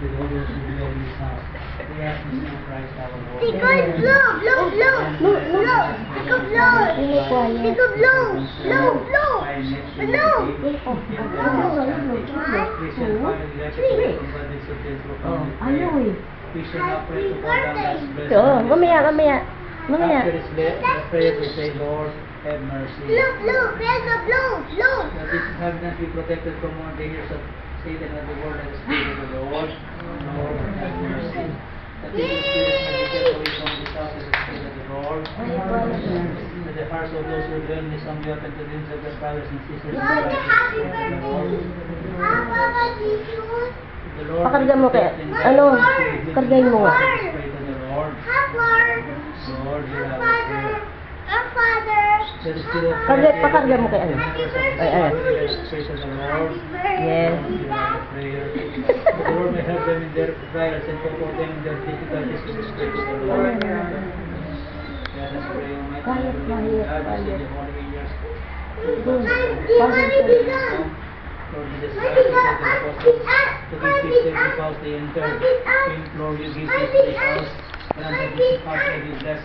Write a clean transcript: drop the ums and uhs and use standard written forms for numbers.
with all those who dwell in this house. We ask this in Christ our Lord. Because blow. Because blow. We shall not pray to God unless blessed. Oo, mamaya. After this prayer, we say, Lord, have mercy. That this inhabitant be protected from all dangers of Satan and the world and the Spirit of the Lord. Lord, have mercy. That this Spirit may be kept away from the south and the Spirit of the Lord. That the hearts of those who dwell in this be open to the dreams of their brothers and sisters. The Lord Pakarga mo kaya, ano, kargahin mo nga. Pray to the Lord. Lord, hear our prayer. Pakarga mo kaya, ano. Ay. Pray to the Lord. Yes. Hear our prayer. The Lord may help them in their trials and comfort them in their difficulties. We pray to the Lord. Let us pray, Almighty God, God, send the holy angels Lord Jesus Christ, you said to the apostles to give peace to every house they enter. We implore you, give peace to this house, grant that this house may be blessed.